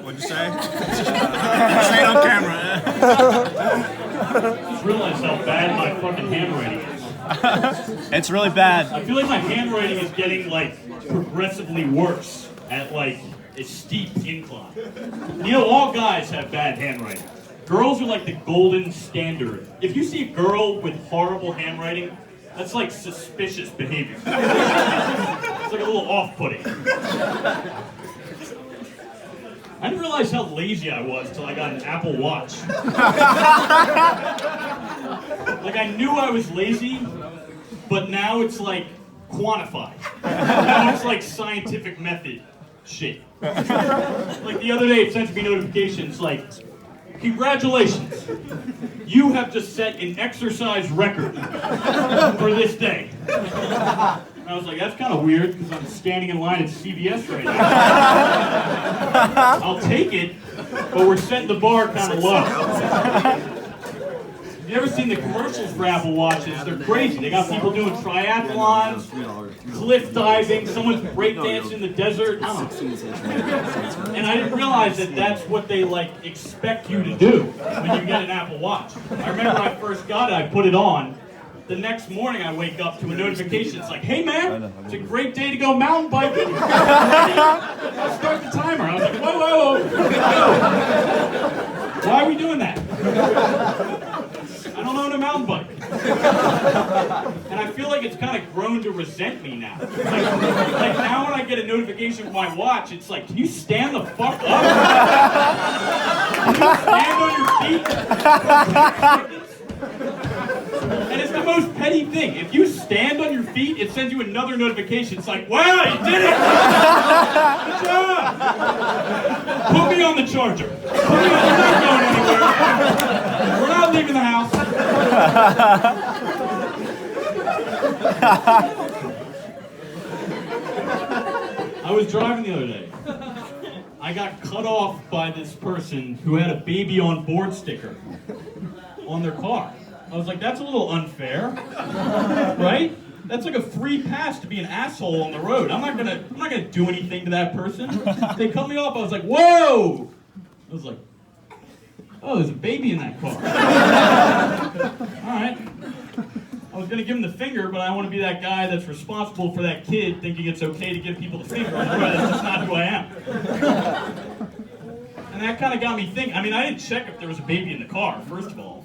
What'd you say? Say it on camera. I just realized how bad my fucking handwriting is. It's really bad. I feel like my handwriting is getting like progressively worse at like a steep incline. You know, all guys have bad handwriting. Girls are like the golden standard. If you see a girl with horrible handwriting, that's like suspicious behavior. It's like a little off-putting. I didn't realize how lazy I was till I got an Apple Watch. Like I knew I was lazy, but now it's like quantified. Now it's like scientific method shit. Like the other day it sent me notifications like, congratulations, you have just set an exercise record for this day. And I was like, that's kind of weird because I'm standing in line at CVS right now. I'll take it, but we're setting the bar kind of low. Have you ever seen the commercials for Apple Watches? They're crazy. They got people doing triathlons, cliff diving, someone's breakdancing in the desert. I don't know. And I didn't realize that that's what they like expect you to do when you get an Apple Watch. I remember when I first got it, I put it on. The next morning I wake up to a notification. It's like, hey man, it's a great day to go mountain biking. I'll start the timer. I was like, whoa. Why are we doing that? I don't own a mountain bike. And I feel like it's kind of grown to resent me now. Like now when I get a notification from my watch, it's like, can you stand the fuck up? Can you stand on your feet? And it's the most petty thing. If you stand on your feet, it sends you another notification. It's like, wow, you did it! Good job! Put me on the charger. Put me on. We're not going anywhere. We're not leaving the house. I was driving the other day. I got cut off by this person who had a baby on board sticker on their car. I was like, that's a little unfair, right? That's like a free pass to be an asshole on the road. I'm not gonna do anything to that person. They cut me off. I was like, whoa! I was like, oh, there's a baby in that car. All right. I was gonna give him the finger, but I want to be that guy that's responsible for that kid thinking it's okay to give people the finger on the road. That's just not who I am. And that kind of got me thinking. I mean, I didn't check if there was a baby in the car, first of all.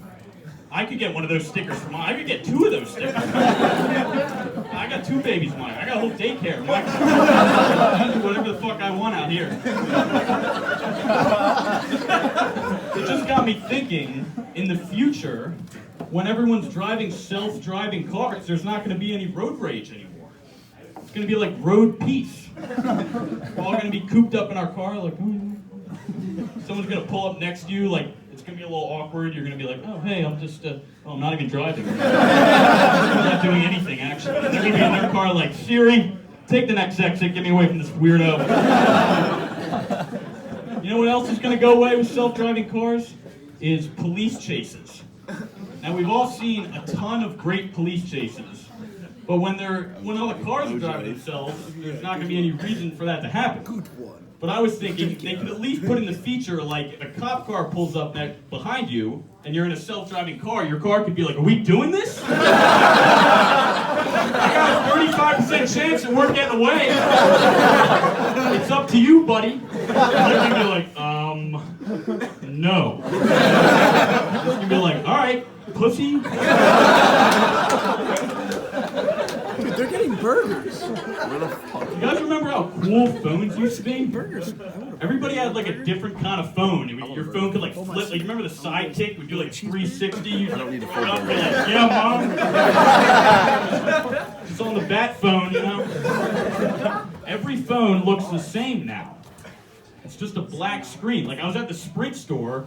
I could get one of those stickers from mine. I could get 2 of those stickers. I got 2 babies mine. I got a whole daycare. I can do whatever the fuck I want out here. It just got me thinking, in the future, when everyone's driving self-driving cars, there's not going to be any road rage anymore. It's going to be like road peace. We're all going to be cooped up in our car, like, someone's going to pull up next to you, like, it's going to be a little awkward. You're going to be like, oh, hey, I'm just, I'm not even driving. I'm not doing anything, actually. And they're going to be in their car like, Siri, take the next exit, get me away from this weirdo. You know what else is going to go away with self-driving cars? Is police chases. Now, we've all seen a ton of great police chases, but when all the cars are driving themselves, there's not going to be any reason for that to happen. But I was thinking they could at least put in the feature, like, if a cop car pulls up behind you, and you're in a self-driving car, your car could be like, are we doing this? I got a 35% chance that we're getting away. It's up to you, buddy. And you'd be like, no. You'd be like, all right, pussy. Dude, they're getting burgers. You guys remember how cool phones used to be? Burgers. Everybody had like a different kind of phone. Your phone could like flip. Like, you remember the Sidekick would do like 360? I don't need a phone. Like, yeah, mom. It's on the bat phone, you know. Every phone looks the same now. It's just a black screen. Like I was at the Sprint store,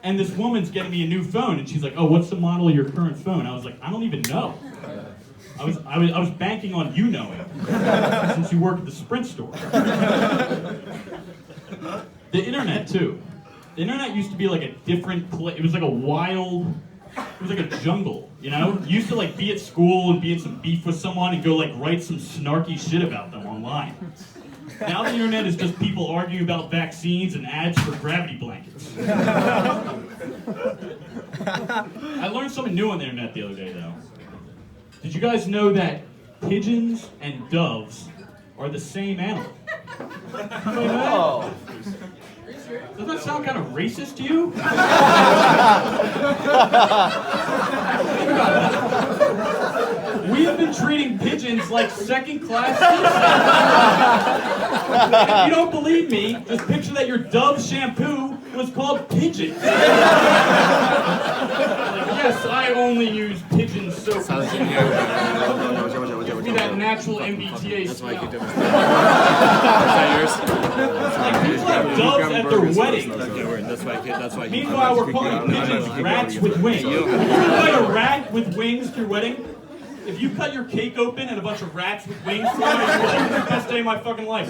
and this woman's getting me a new phone, and she's like, "Oh, what's the model of your current phone?" I was like, "I don't even know." I was banking on you knowing, since you work at the Sprint store. The internet too. The internet used to be like a different place. It was like a wild. It was like a jungle, you know? You used to like be at school and be in some beef with someone and go like write some snarky shit about them online. Now the internet is just people arguing about vaccines and ads for gravity blankets. I learned something new on the internet the other day, though. Did you guys know that pigeons and doves are the same animal? Oh. Doesn't that sound kind of racist to you? We have been treating pigeons like second-class citizens. And if you don't believe me, just picture that your Dove shampoo was called Pigeon. Like, yes, I only use Pigeon soap. Give me that natural MBTA smell. Like, people have doves at their weddings. Meanwhile, we're calling pigeons rats with wings. You invite a rat with wings to your wedding? If you cut your cake open and a bunch of rats with wings fly, you're like, the best day of my fucking life.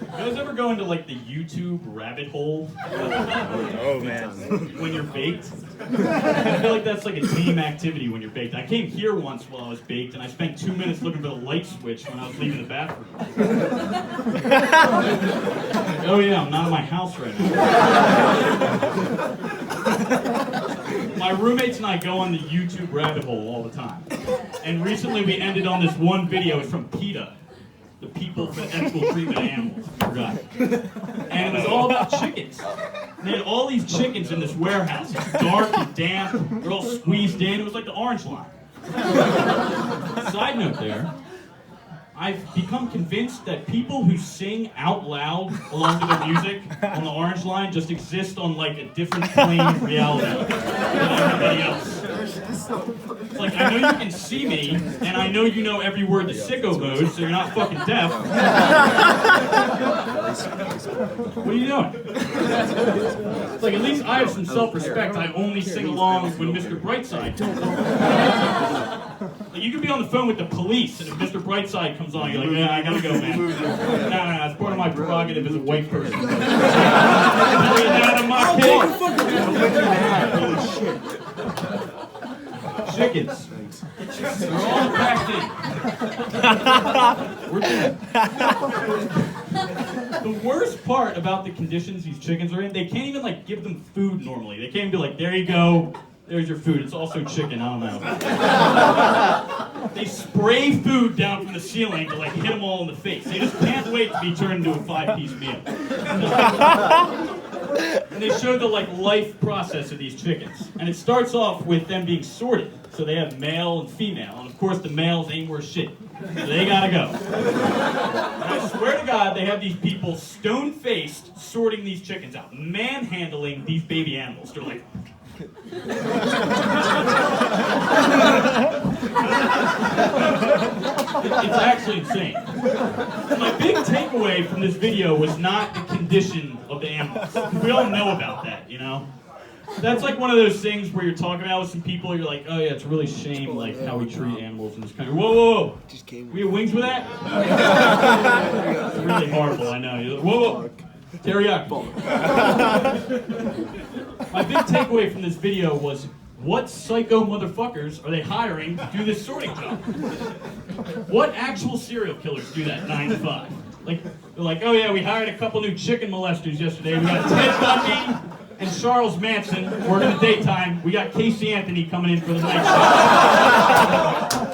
You guys ever go into like the YouTube rabbit hole? Oh man. When you're baked? I feel like that's like a team activity when you're baked. I came here once while I was baked and I spent 2 minutes looking for the light switch when I was leaving the bathroom. Oh yeah, I'm not in my house right now. My roommates and I go on the YouTube rabbit hole all the time. And recently we ended on this one video. It's from PETA, the People for Ethical Treatment of Animals. Forgot. And it was all about chickens. And they had all these chickens in this warehouse. It's dark and damp. They're all squeezed in. It was like the Orange Line. Side note there. I've become convinced that people who sing out loud along to their music on the Orange Line just exist on like a different plane of reality than everybody else. It's like, I know you can see me, and I know you know every word to sicko mode, so you're not fucking deaf. What are you doing? It's like, at least I have some self-respect. I only sing along when Mr. Brightside comes on. Like, you could be on the phone with the police, and if Mr. Brightside comes on, you're like, yeah, I gotta go, man. No, it's part of my prerogative as a white person. Get out of my cake. Holy shit. Chickens. They're all packed in. We're dead. The worst part about the conditions these chickens are in, they can't even like give them food normally. They can't even be like, there you go, there's your food. It's also chicken, I don't know. They spray food down from the ceiling to like hit them all in the face. They just can't wait to be turned into a 5-piece meal. And they show the like life process of these chickens. And it starts off with them being sorted. So they have male and female. And of course the males ain't worth shit. So they gotta go. And I swear to God, they have these people stone-faced sorting these chickens out, manhandling these baby animals. They're like, it's actually insane. My big takeaway from this video was not the condition of the animals. We all know about that, you know? That's like one of those things where you're talking about with some people, you're like, oh yeah, it's really shame like how we treat animals in this country. Whoa, whoa, whoa. We have wings with that? It's really horrible, I know. You're like, whoa, whoa. Teriyaki. My big takeaway from this video was, what psycho motherfuckers are they hiring to do this sorting job? What actual serial killers do that 9 to 5? Like, they're like, oh yeah, we hired a couple new chicken molesters yesterday. We got Ted Bundy and Charles Manson working the daytime. We got Casey Anthony coming in for the night shift.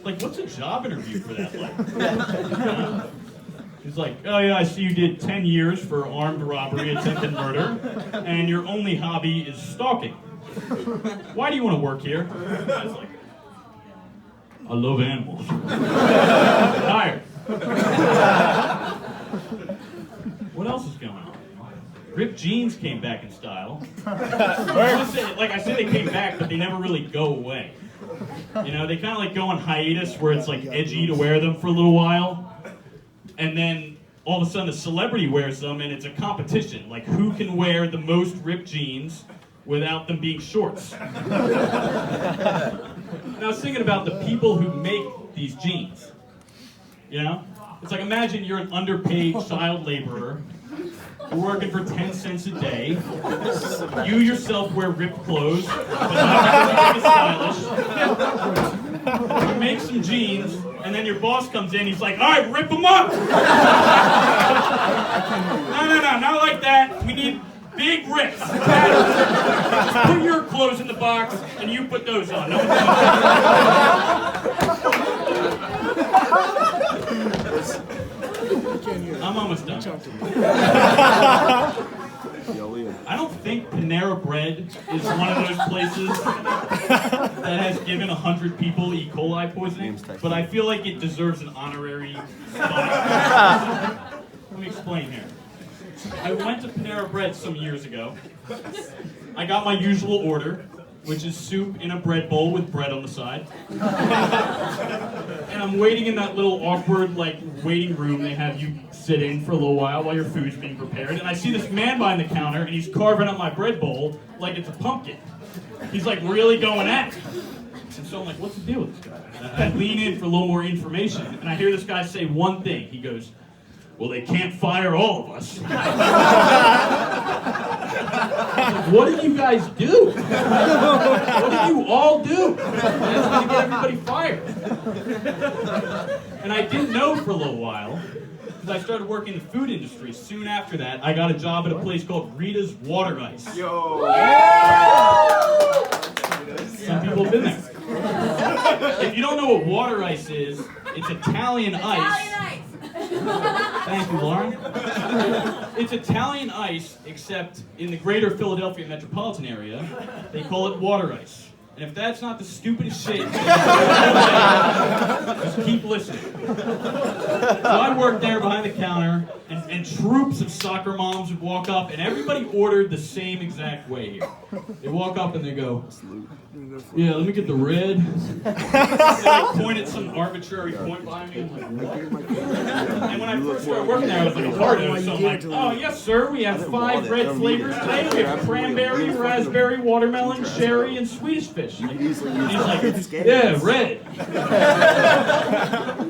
Like, what's a job interview for that like? He's like, oh yeah, I see you did 10 years for armed robbery, attempted murder, and your only hobby is stalking. Why do you want to work here? The guy's like, I love animals. Hired. What else is going on? Ripped jeans came back in style. Like I said, they came back, but they never really go away. You know, they kind of like go on hiatus where it's like edgy to wear them for a little while. And then all of a sudden a celebrity wears them and it's a competition. Like who can wear the most ripped jeans without them being shorts? And I was thinking about the people who make these jeans. You know? It's like imagine you're an underpaid child laborer We're working for 10 cents a day. You yourself wear ripped clothes, but not because you think it's stylish. You make some jeans, and then your boss comes in, he's like, all right, rip them up! No, not like that. We need big rips. Just put your clothes in the box, and you put those on. No one's I'm almost done. I don't think Panera Bread is one of those places that has given 100 people E. coli poisoning, but I feel like it deserves an honorary spot. Let me explain here. I went to Panera Bread some years ago. I got my usual order, which is soup in a bread bowl with bread on the side. And I'm waiting in that little awkward, waiting room they have you sit in for a little while your food's being prepared. And I see this man behind the counter, and he's carving up my bread bowl like it's a pumpkin. He's really going at it. And so I'm like, what's the deal with this guy? I lean in for a little more information, and I hear this guy say one thing. He goes, well, they can't fire all of us. What did you guys do? What did you all do? That's going to get everybody fired. And I didn't know for a little while, because I started working in the food industry. Soon after that, I got a job at a place called Rita's Water Ice. Yo! Some people have been there. If you don't know what water ice is, it's Italian ice. Thank you, Lauren. It's Italian ice, except in the greater Philadelphia metropolitan area, they call it water ice. And if that's not the stupidest shit, just keep listening. So I worked there behind the counter, and troops of soccer moms would walk up, and everybody ordered the same exact way here. They walk up and they go, yeah, let me get the red. They point at some arbitrary point behind me. And when I first started working there, I was like a hardo, so I'm like, oh, yes, sir, we have 5 red flavors today. We have cranberry, raspberry, watermelon, cherry, and Swedish fish. And he's like, yeah, red.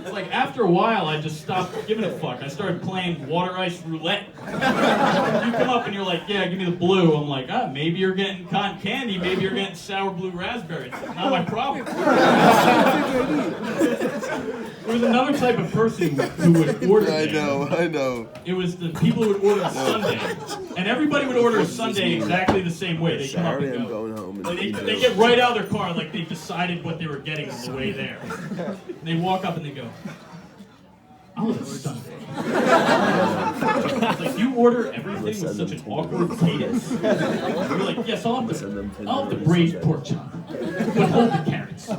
It's like, after a while, I just stopped giving a fuck. I started playing water ice roulette. You come up and you're like, yeah, give me the blue. I'm like, maybe you're getting cotton candy, maybe you're getting sour blue raspberries. Not my problem. There was another type of person who would order I know. It was the people who would order a sundae. And everybody would order a sundae exactly the same way. They come up and I'm go. going home. They get right out of their car like they decided what they were getting on the way there. And they walk up and they go, I want a sundae. It's like, you order everything with such an awkward cadence. You're like, yes, I'll have the braised pork chop, but hold the carrots.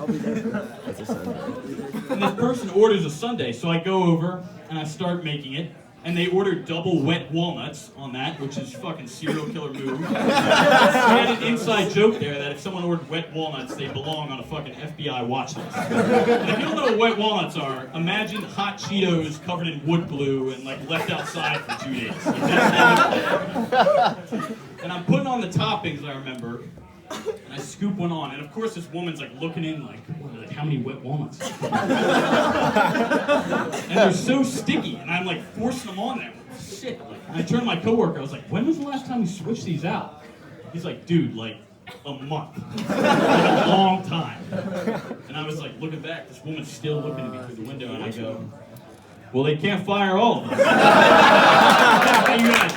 And this person orders a sundae, so I go over and I start making it. And they ordered double wet walnuts on that, which is fucking serial killer move. We had an inside joke there that if someone ordered wet walnuts, they belong on a fucking FBI watch list. And if you don't know what wet walnuts are, imagine hot Cheetos covered in wood glue and left outside for 2 days. And I'm putting on the toppings, I remember. And I scoop one on, and of course this woman's looking in how many wet walnuts? And they're so sticky, and I'm forcing them on there. Shit. And I turned to my coworker, I was like, when was the last time you switched these out? He's like, dude, a month. A long time. And I was looking back, this woman's still looking at me through the window, and I go, well, they can't fire all of us. Thank you guys.